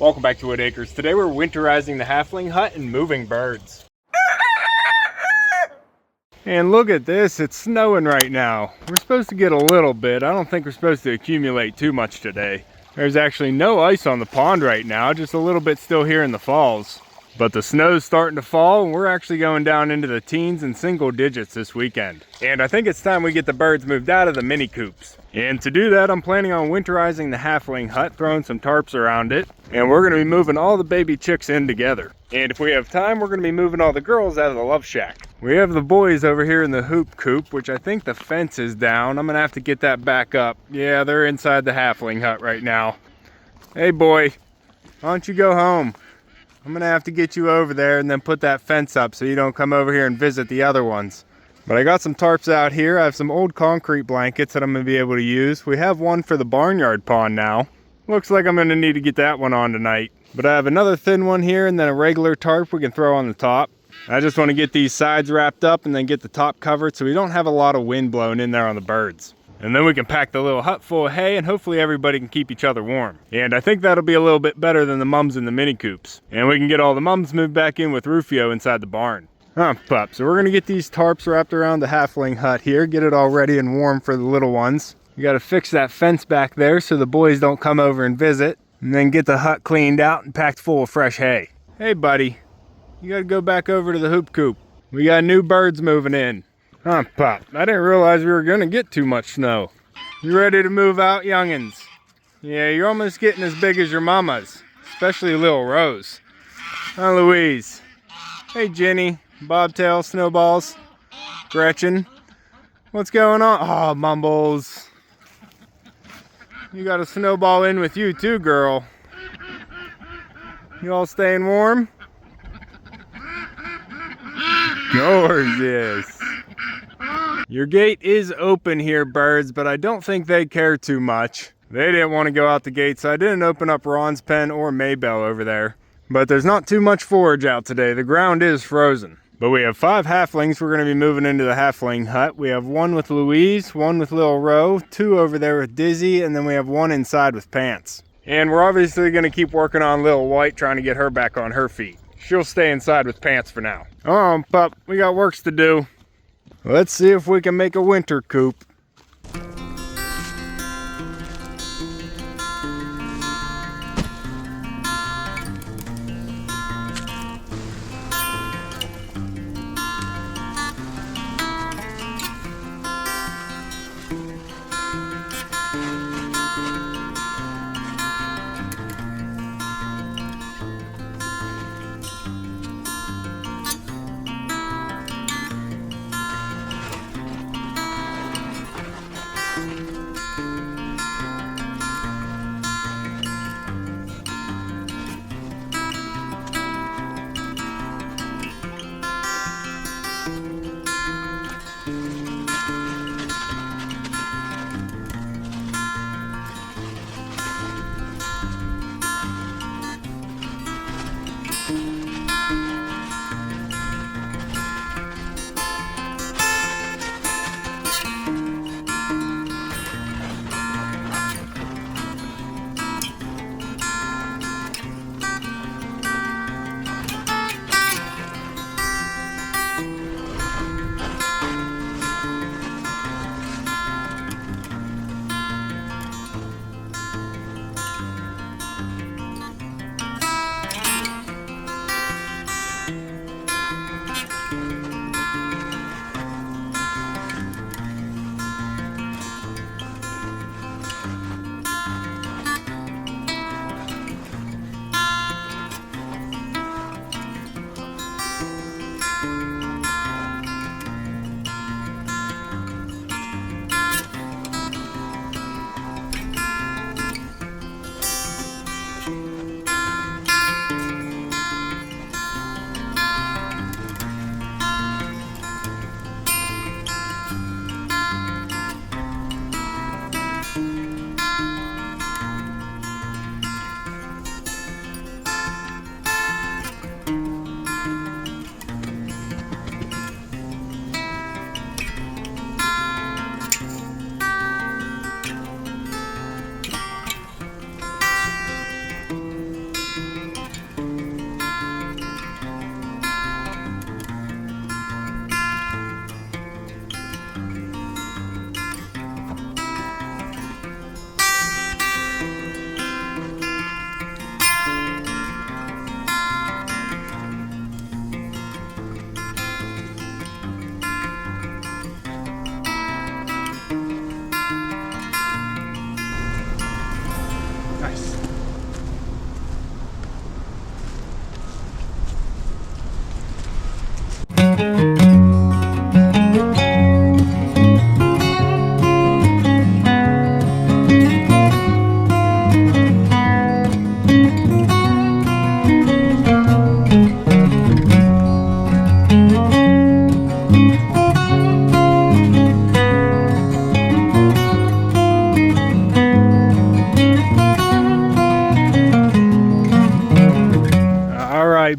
Welcome back to Wood Acres. Today we're winterizing the halfling hut and moving birds. And look at this, it's snowing right now. We're supposed to get a little bit. I don't think we're supposed to accumulate too much today. There's actually no ice on the pond right now, just a little bit still here in the falls. But the snow's starting to fall and we're actually going down into the teens and single digits this weekend. And I think it's time we get the birds moved out of the mini coops. And to do that, I'm planning on winterizing the halfling hut, throwing some tarps around it. And we're gonna be moving all the baby chicks in together. And if we have time, we're gonna be moving all the girls out of the love shack. We have the boys over here in the hoop coop, which I think the fence is down. I'm gonna have to get that back up. Yeah, they're inside the halfling hut right now. Hey boy, why don't you go home? I'm gonna have to get you over there and then put that fence up so you don't come over here and visit the other ones. But I got some tarps out here. I have some old concrete blankets that I'm gonna be able to use. We have one for the barnyard pond now. Looks like I'm gonna need to get that one on tonight. But I have another thin one here and then a regular tarp we can throw on the top. I just want to get these sides wrapped up and then get the top covered so we don't have a lot of wind blowing in there on the birds. And then we can pack the little hut full of hay and hopefully everybody can keep each other warm. And I think that'll be a little bit better than the mums in the mini coops. And we can get all the mums moved back in with Rufio inside the barn. Pup, so we're gonna get these tarps wrapped around the halfling hut here, get it all ready and warm for the little ones. We gotta fix that fence back there so the boys don't come over and visit. And then get the hut cleaned out and packed full of fresh hay. Hey buddy, you gotta go back over to the hoop coop. We got new birds moving in. Pop, I didn't realize we were gonna get too much snow. You ready to move out, youngins? Yeah, you're almost getting as big as your mamas, especially little Rose. Hi, Louise. Hey, Jenny, Bobtail, Snowballs, Gretchen. What's going on? Oh, Mumbles. You got a snowball in with you too, girl. You all staying warm? Gorgeous. Your gate is open here, birds, but I don't think they care too much. They didn't want to go out the gate, so I didn't open up Ron's pen or Maybell over there. But there's not too much forage out today. The ground is frozen. But we have 5 halflings we're going to be moving into the halfling hut. We have 1 with Louise, 1 with Little Ro, 2 over there with Dizzy, and then we have 1 inside with Pants. And we're obviously going to keep working on Little White, trying to get her back on her feet. She'll stay inside with Pants for now. Oh, pup, we got works to do. Let's see if we can make a winter coop.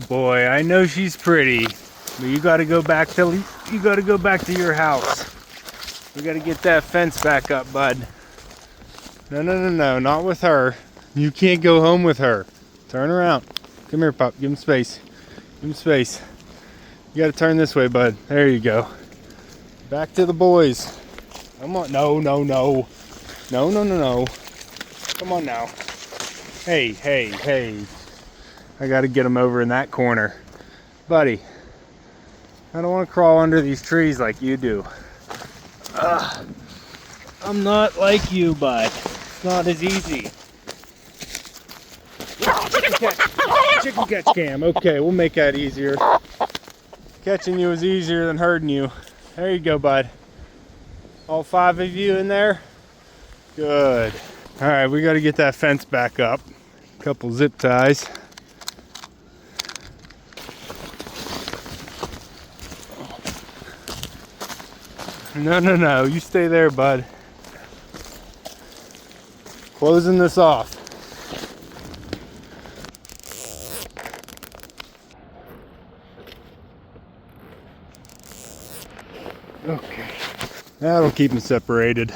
Boy, I know she's pretty, but you gotta go back to your house. We gotta get that fence back up, bud. No, not with her. You can't go home with her. Turn around. Come here, pup. Give him space. Give him space. You gotta turn this way, bud. There you go. Back to the boys. Come on. No. No. Come on now. Hey. I gotta get him over in that corner. Buddy, I don't want to crawl under these trees like you do. I'm not like you, bud. It's not as easy. Chicken catch cam. Okay, we'll make that easier. Catching you is easier than herding you. There you go, bud. All 5 of you in there? Good. All right, we got to get that fence back up. A couple zip ties. No, you stay there, bud. Closing this off. Okay, that'll keep them separated.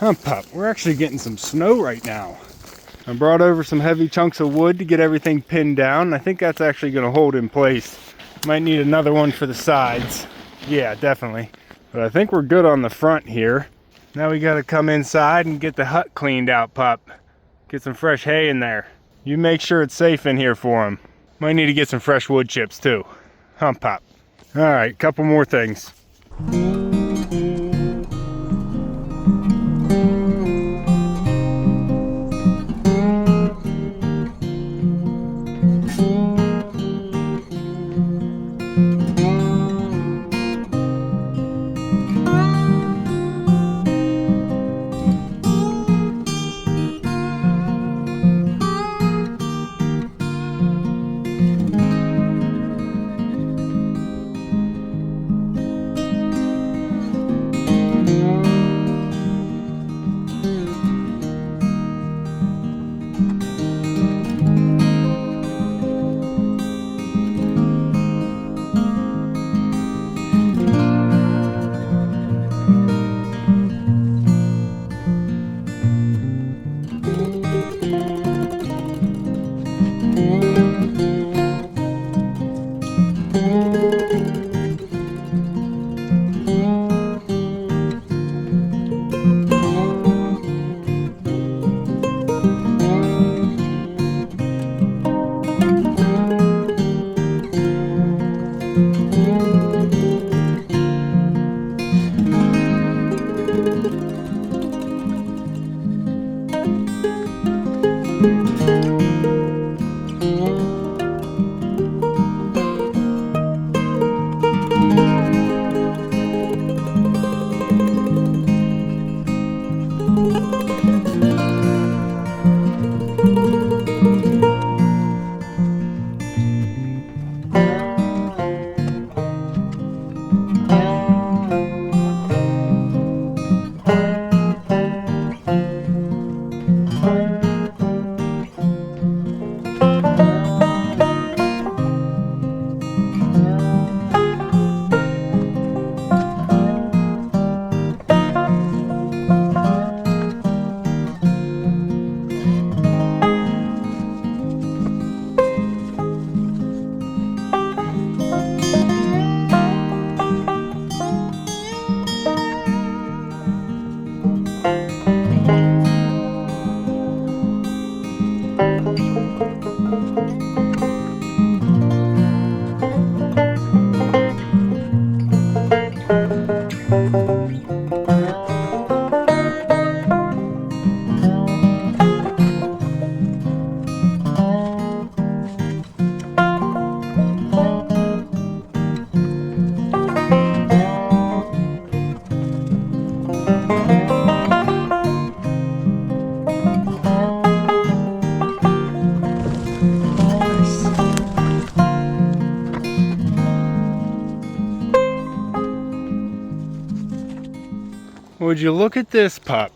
Pup, we're actually getting some snow right now. I brought over some heavy chunks of wood to get everything pinned down. I think that's actually going to hold in place. Might need another one for the sides. Yeah, definitely. But I think we're good on the front here. Now we gotta come inside and get the hut cleaned out, pup. Get some fresh hay in there. You make sure it's safe in here for him. Might need to get some fresh wood chips too. Pup. All right, couple more things. would you look at this pup?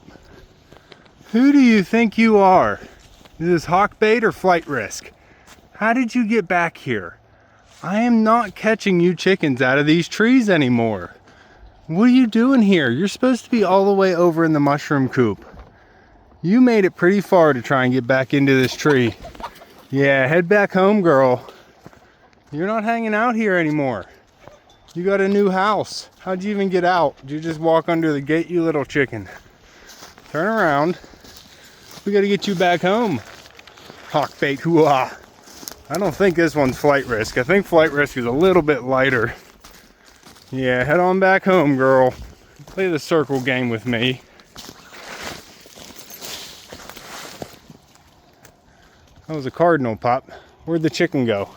Who do you think you are? Is this hawk bait or flight risk? How did you get back here? I am not catching you chickens out of these trees anymore. What are you doing here? You're supposed to be all the way over in the mushroom coop. You made it pretty far to try and get back into this tree. Yeah, head back home, girl. You're not hanging out here anymore. You got a new house. How'd you even get out? Did you just walk under the gate, you little chicken? Turn around. We gotta get you back home. Hawk bait, hoo-ah. I don't think this one's flight risk. I think flight risk is a little bit lighter. Yeah, head on back home, girl. Play the circle game with me. That was a cardinal, pup. Where'd the chicken go?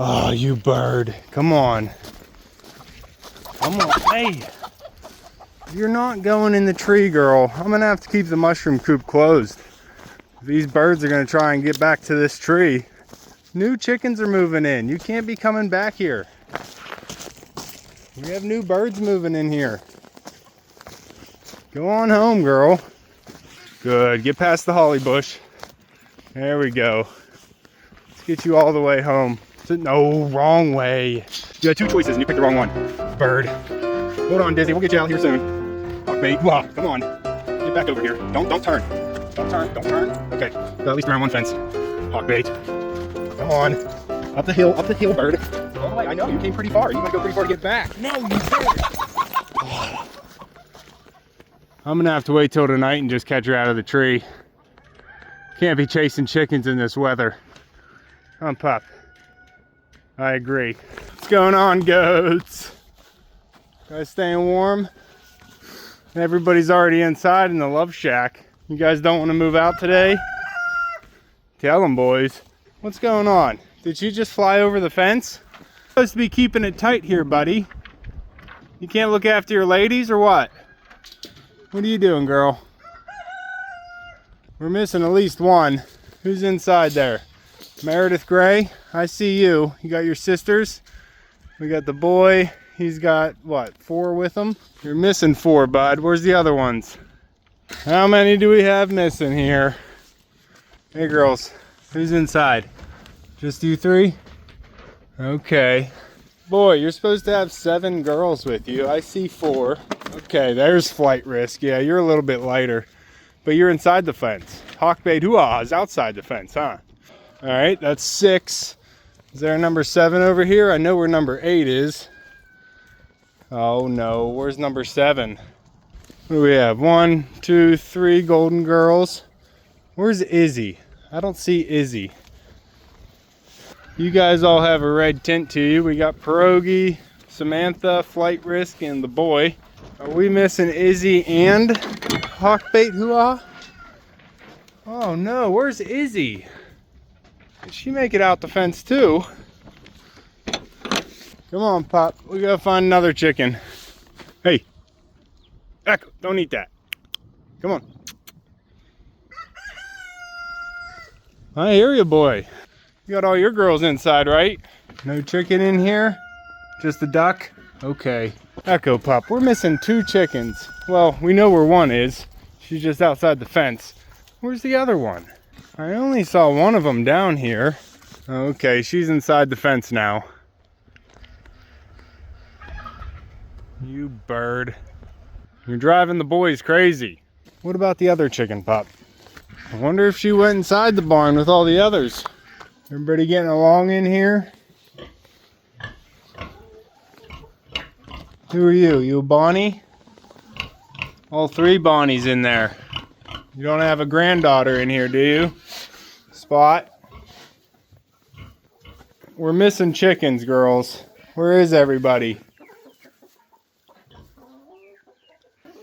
Oh, you bird. Come on. Come on. Hey. You're not going in the tree, girl. I'm gonna have to keep the mushroom coop closed. These birds are gonna try and get back to this tree. New chickens are moving in. You can't be coming back here. We have new birds moving in here. Go on home, girl. Good. Get past the holly bush. There we go. Let's get you all the way home. No, wrong way. You had two choices and you picked the wrong one. Bird. Hold on, Dizzy. We'll get you out here soon. Hawk bait. Wow, come on. Get back over here. Don't turn. Don't turn. Don't turn. Okay. Got at least around one fence. Hawk bait. Come on. Up the hill, bird. All the way. I know, you came pretty far. You might go pretty far to get back. No, you didn't. I'm gonna have to wait till tonight and just catch her out of the tree. Can't be chasing chickens in this weather. Come on, pup. I agree. What's going on, goats? Guys staying warm? Everybody's already inside in the love shack. You guys don't want to move out today? Tell them, boys. What's going on? Did you just fly over the fence? You're supposed to be keeping it tight here, buddy. You can't look after your ladies or what? What are you doing, girl? We're missing at least one. Who's inside there? Meredith Gray, I see you. You got your sisters. We got the boy. He's got, what, 4 with him? You're missing 4, bud. Where's the other ones? How many do we have missing here? Hey, girls. Who's inside? Just you 3? Okay. Boy, you're supposed to have 7 girls with you. I see 4. Okay, there's flight risk. Yeah, you're a little bit lighter. But you're inside the fence. Hawk bait hoo-ah is outside the fence, huh? All right, that's 6. Is there a number 7 over here? I know where number 8 is. Oh no, where's number 7? What do we have? 1, 2, 3 golden girls. Where's Izzy? I don't see Izzy. You guys all have a red tint to you. We got Pierogi, Samantha, Flight Risk, and the boy. Are we missing Izzy and Hawk bait hoo-ah? Oh no, where's Izzy? Did she make it out the fence too? Come on, Pop. We gotta find another chicken. Hey. Echo, don't eat that. Come on. I hear you, boy. You got all your girls inside, right? No chicken in here? Just a duck? Okay. Echo, Pup. We're missing 2 chickens. Well, we know where one is. She's just outside the fence. Where's the other one? I only saw one of them down here. Okay, she's inside the fence now. You bird. You're driving the boys crazy. What about the other chicken, Pup? I wonder if she went inside the barn with all the others. Everybody getting along in here? Who are you? You a Bonnie? All 3 Bonnies in there. You don't have a granddaughter in here, do you? Spot. We're missing chickens, girls. Where is everybody?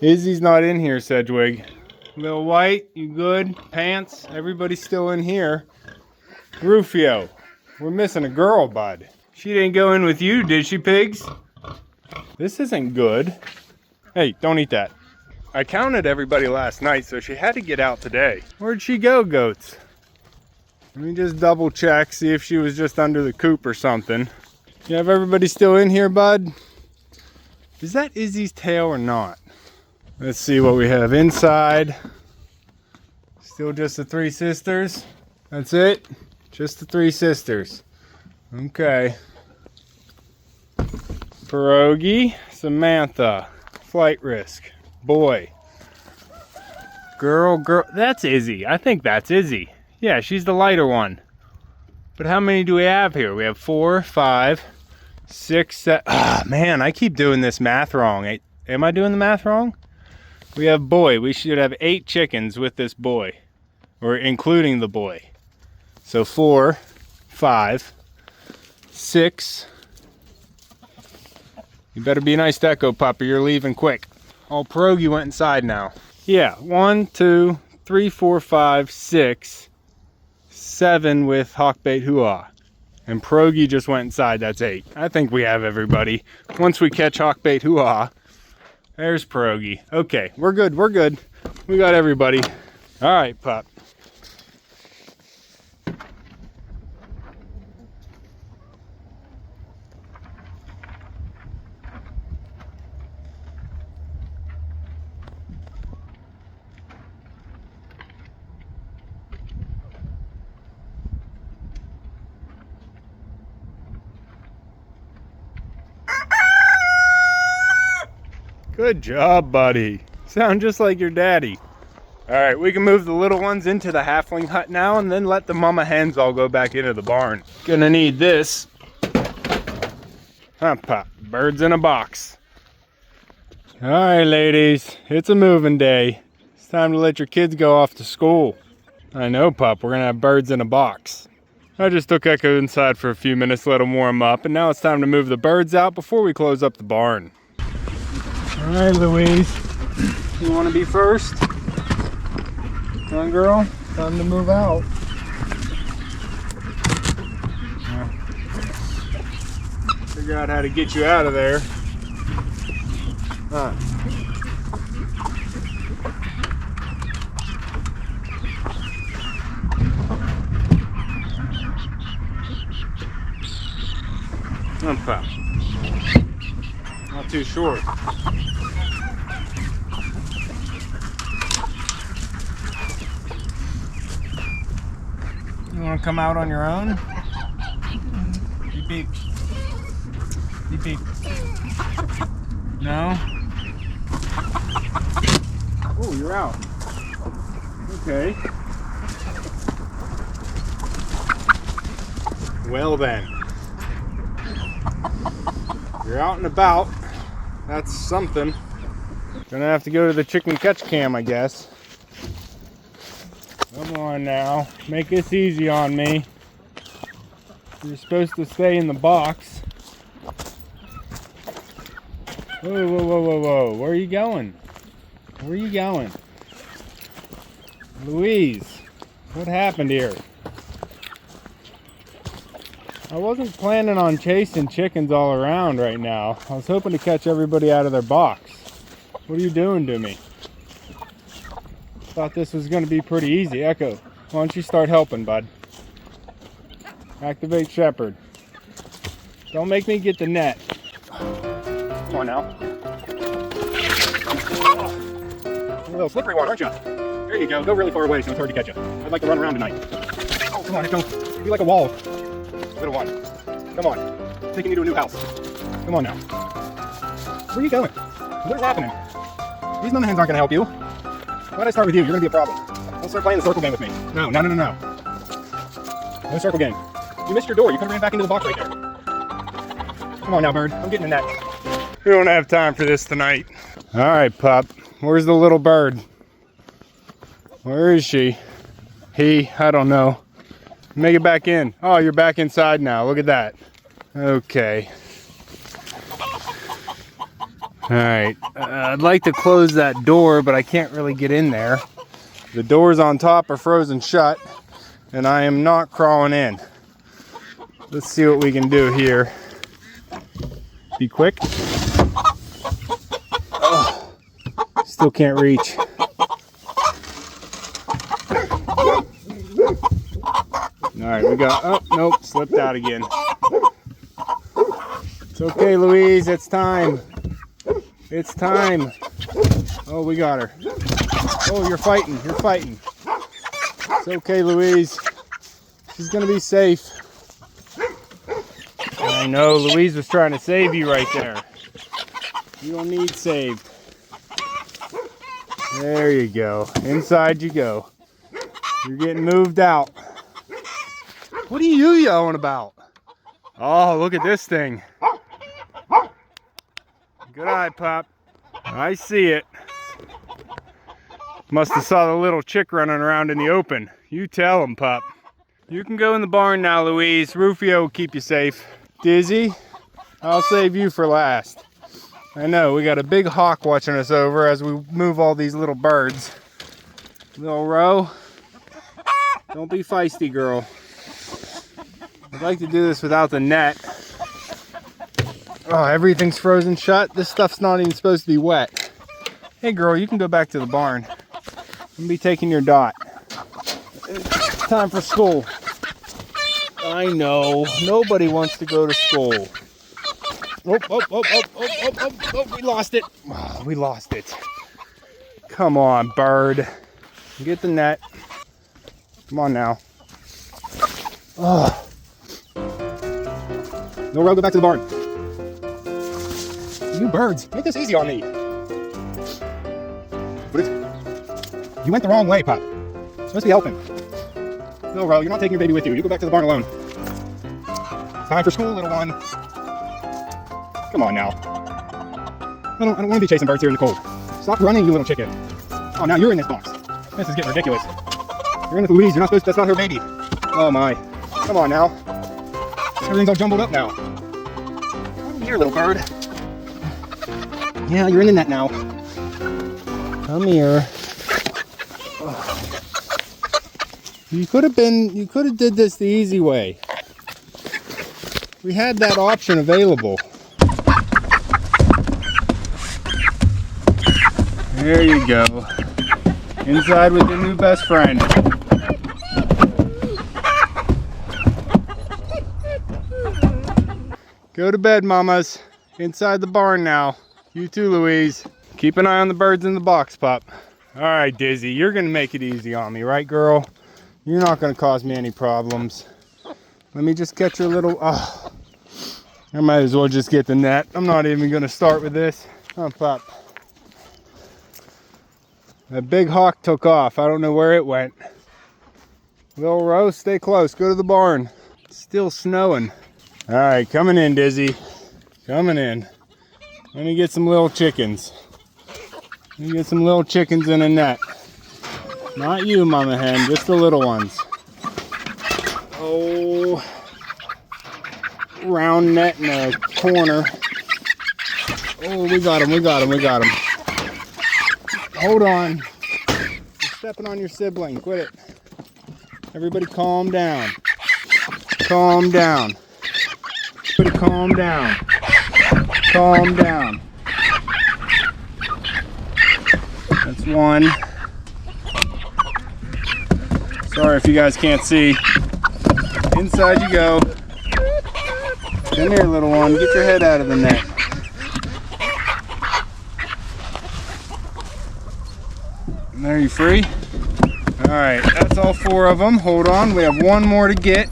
Izzy's not in here, Sedgwig. Lil White, you good? Pants, everybody's still in here. Rufio, we're missing a girl, bud. She didn't go in with you, did she, pigs? This isn't good. Hey, don't eat that. I counted everybody last night, so she had to get out today. Where'd she go, goats? Let me just double check, see if she was just under the coop or something. You have everybody still in here, bud? Is that Izzy's tail or not? Let's see what we have inside. Still just the three sisters. That's it? Just the three sisters. Okay. Pierogi, Samantha, flight risk, boy. Girl, that's Izzy. I think that's Izzy. Yeah, she's the lighter one. But how many do we have here? We have 4, 5, 6, 7. Ah, man, I keep doing this math wrong. Am I doing the math wrong? We have boy. We should have 8 chickens with this boy. Or including the boy. So 4, 5, 6. You better be nice to Echo, Puppy. You're leaving quick. Oh, Pierogi went inside now. Yeah, 1, 2, 3, 4, 5, 6, 7 with Hawkbait Hoo-Ah. And Pierogi just went inside, that's 8. I think we have everybody. Once we catch Hawkbait Hoo-Ah, there's Pierogi. Okay, we're good, we're good. We got everybody. All right, pup. Good job, buddy. Sound just like your daddy. All right, we can move the little ones into the halfling hut now and then let the mama hens all go back into the barn. Gonna need this. Huh, Pop? Birds in a box. All right, ladies, it's a moving day. It's time to let your kids go off to school. I know, Pup, we're gonna have birds in a box. I just took Echo inside for a few minutes, let him warm up, and now it's time to move the birds out before we close up the barn. All right, Louise, you want to be first? Come on, girl, time to move out. Figure out how to get you out of there. Huh. Come on, Pop. Not too short. You want to come out on your own? Beep beep. Beep beep. No? Oh, you're out. Okay. Well then. You're out and about. That's something. Gonna have to go to the chicken catch cam, I guess. Come on now, make this easy on me. You're supposed to stay in the box. Whoa, whoa, whoa, whoa, whoa. Where are you going? Where are you going? Louise, what happened here? I wasn't planning on chasing chickens all around right now. I was hoping to catch everybody out of their box. What are you doing to me? Thought this was going to be pretty easy. Echo, why don't you start helping, bud? Activate Shepherd. Don't make me get the net. Come on now. You're a little slippery one, aren't you? There you go. Go really far away so it's hard to catch you. I'd like to run around tonight. Oh, come on, Echo. Be like a wall. Little one. Come on. Taking you to a new house. Come on now. Where are you going? What is happening? These mama hens aren't going to help you. Why'd I start with you? You're going to be a problem. Don't start playing the circle game with me. No, no, no, no, no. No circle game. You missed your door. You could have ran back into the box right there. Come on now, bird. I'm getting in that. We don't have time for this tonight. All right, pup. Where's the little bird? Where is she? He? I don't know. Make it back in. Oh, you're back inside now. Look at that. Okay. All right. I'd like to close that door, but I can't really get in there. The doors on top are frozen shut, and I am not crawling in. Let's see what we can do here. Be quick. Oh, still can't reach. All right, we got, oh, nope, slipped out again. It's okay, Louise, it's time. It's time. Oh, we got her. Oh, you're fighting. You're fighting. It's okay, Louise. She's gonna be safe. I know, Louise was trying to save you right there. You don't need saved. There you go. Inside you go. You're getting moved out. What are you yelling about? Oh, look at this thing. Good eye, Pop. I see it. Must have saw the little chick running around in the open. You tell him, Pup. You can go in the barn now, Louise. Rufio will keep you safe. Dizzy, I'll save you for last. I know, we got a big hawk watching us over as we move all these little birds. Little Row, don't be feisty, girl. I'd like to do this without the net. Oh, everything's frozen shut. This stuff's not even supposed to be wet. Hey girl, you can go back to the barn. I'm gonna be taking your dot. It's time for school. I know, nobody wants to go to school. Oh, we lost it. Oh, we lost it. Come on, bird. Get the net. Come on now. Oh. No, Row, go back to the barn. You birds, make this easy on me. You went the wrong way, Pop. You're supposed to be helping. No, Row, you're not taking your baby with you. You go back to the barn alone. Time for school, little one. Come on now. I don't want to be chasing birds here in the cold. Stop running, you little chicken. Oh, now you're in this box. This is getting ridiculous. You're in with Louise. You're not supposed to, that's not her baby. Oh my. Come on now. Everything's all jumbled up now. Come here, little bird. Yeah, you're in the net now. Come here. You could have did this the easy way. We had that option available. There you go. Inside with your new best friend. Go to bed, mamas. Inside the barn now. You too, Louise. Keep an eye on the birds in the box, Pup. All right, Dizzy, you're gonna make it easy on me, right, girl? You're not gonna cause me any problems. Let me just catch your little, I might as well just get the net. I'm not even gonna start with this. Oh, Pup. That big hawk took off. I don't know where it went. Little Row, stay close. Go to the barn. It's still snowing. All right, coming in, Dizzy. Coming in. Let me get some little chickens. Let me get some little chickens in a net. Not you, Mama Hen, just the little ones. Oh, round net in a corner. Oh, we got him, we got him, we got him. Hold on. You're stepping on your sibling. Quit it. Everybody calm down. Calm down. Everybody calm down. Calm down. That's one. Sorry if you guys can't see. Inside you go. Come here, little one. Get your head out of the net. Are you free? All right, that's all 4 of them. Hold on, we have 1 more to get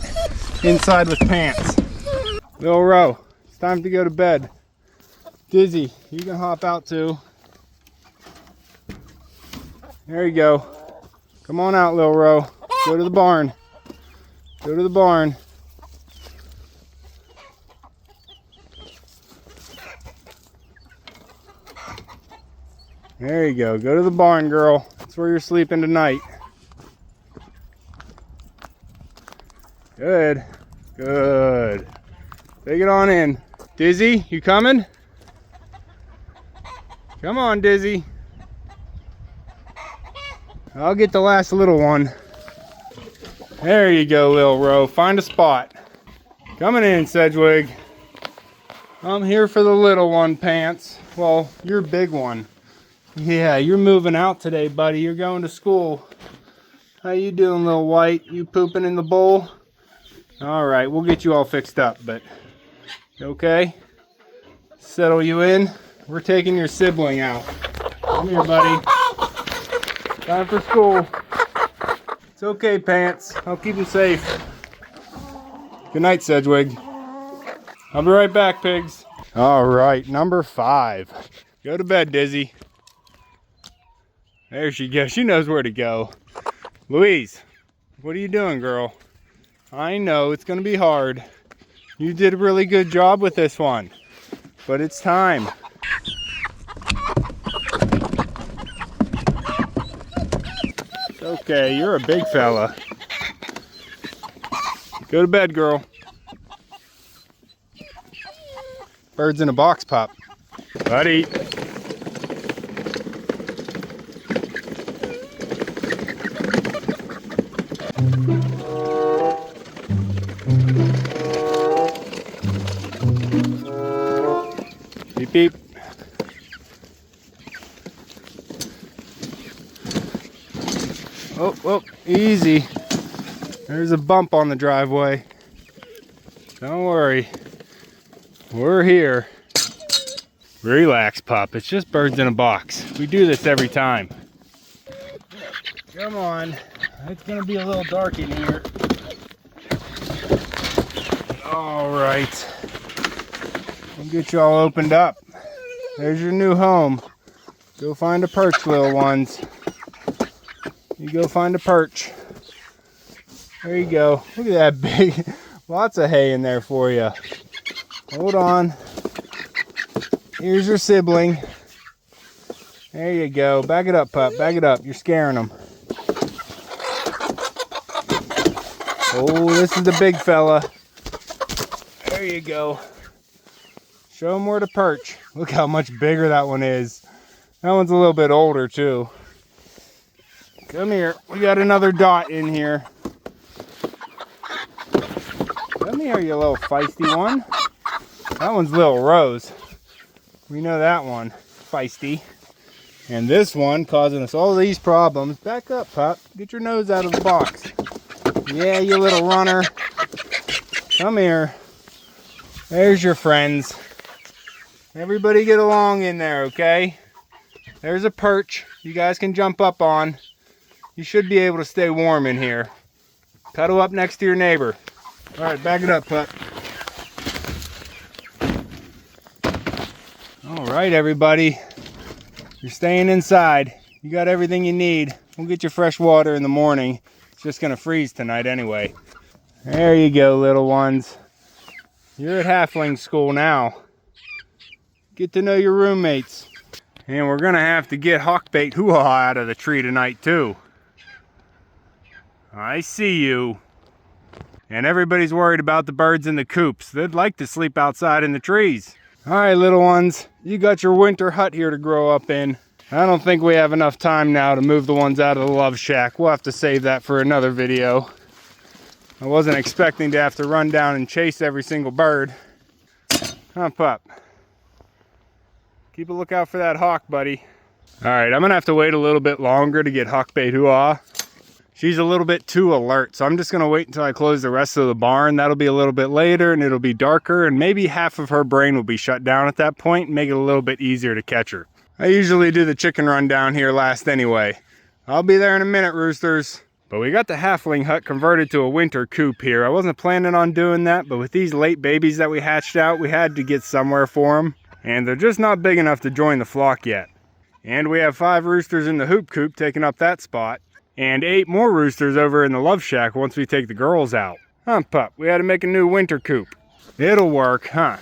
inside with pants. Little Row, it's time to go to bed. Dizzy, you can hop out too. There you go. Come on out, Little Row. Go to the barn. Go to the barn. There you go. Go to the barn, girl. That's where you're sleeping tonight. Good. Good. Take it on in. Dizzy, you coming? Come on, Dizzy. I'll get the last little one. There you go, Lil Row. Find a spot. Coming in, Sedgwig. I'm here for the little one, Pants. Well, you're a big one. Yeah, you're moving out today, buddy. You're going to school. How you doing, little White? You pooping in the bowl? All right, we'll get you all fixed up, but okay? Settle you in. we're taking your sibling out. Come here, buddy. Time for school. It's okay, Pants. I'll keep you safe. Good night, Sedgwig. I'll be right back, pigs. All right, number 5. Go to bed, Dizzy. There she goes. She knows where to go. Louise, what are you doing, girl? I know it's going to be hard. You did a really good job with this one, but it's time. It's okay, you're a big fella. Go to bed, girl. Birds in a box, Pop. Buddy. Beep, beep. Oh, oh, easy. There's a bump on the driveway. Don't worry. We're here. Relax, Pup. It's just birds in a box. We do this every time. Come on. It's going to be a little dark in here. All right. We'll get you all opened up. There's your new home. Go find a perch, little ones. You go find a perch. There you go. Look at that big, lots of hay in there for you. Hold on. Here's your sibling. There you go. Back it up, Pup. Back it up. You're scaring them. Oh, this is the big fella. There you go. Show him where to perch. Look how much bigger that one is. That one's a little bit older too. Come here. We got another dot in here. Come here, you little feisty one. That one's little Rose. We know that one. Feisty. And this one causing us all these problems. Back up, Pup. Get your nose out of the box. Yeah, you little runner. Come here. There's your friends. Everybody get along in there, okay? There's a perch you guys can jump up on. You should be able to stay warm in here. Cuddle up next to your neighbor. All right, back it up, Pup. All right, everybody. You're staying inside. You got everything you need. We'll get you fresh water in the morning. It's just gonna freeze tonight anyway. There you go, little ones. You're at halfling school now. Get to know your roommates. And we're gonna have to get hawkbait hoo-ha out of the tree tonight too. I see you. And everybody's worried about the birds in the coops. They'd like to sleep outside in the trees. All right, little ones, you got your winter hut here to grow up in. I don't think we have enough time now to move the ones out of the love shack. We'll have to save that for another video. I wasn't expecting to have to run down and chase every single bird. Huh, Pup? Keep a lookout for that hawk, buddy. All right, I'm gonna have to wait a little bit longer to get hawkbait hoo-ha. She's a little bit too alert, so I'm just gonna wait until I close the rest of the barn. That'll be a little bit later and it'll be darker and maybe half of her brain will be shut down at that point and make it a little bit easier to catch her. I usually do the chicken run down here last anyway. I'll be there in a minute, roosters. But we got the halfling hut converted to a winter coop here. I wasn't planning on doing that, but with these late babies that we hatched out, we had to get somewhere for them. And they're just not big enough to join the flock yet. And we have 5 roosters in the hoop coop taking up that spot. And 8 more roosters over in the love shack once we take the girls out. Huh, Pup? We had to make a new winter coop. It'll work, huh?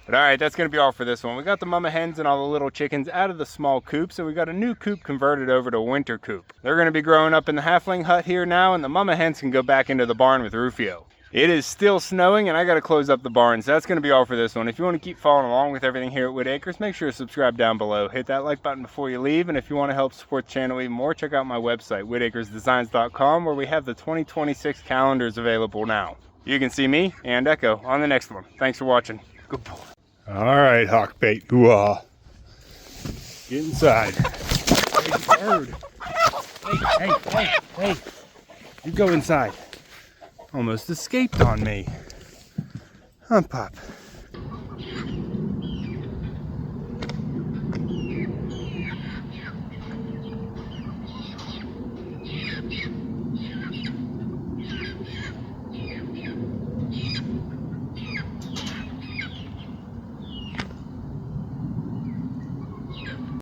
But alright, that's going to be all for this one. We got the mama hens and all the little chickens out of the small coop, so we got a new coop converted over to a winter coop. They're going to be growing up in the halfling hut here now, and the mama hens can go back into the barn with Rufio. It is still snowing, and I got to close up the barn, so that's going to be all for this one. If you want to keep following along with everything here at Whitt Acres, make sure to subscribe down below. Hit that like button before you leave, and if you want to help support the channel even more, check out my website, whittacresdesigns.com, where we have the 2026 calendars available now. You can see me and Echo on the next one. Thanks for watching. Good boy. All right, hawkbait, hoo-ha. Get inside. Hey, bird. Hey. You go inside. Almost escaped on me. Huh, Pup?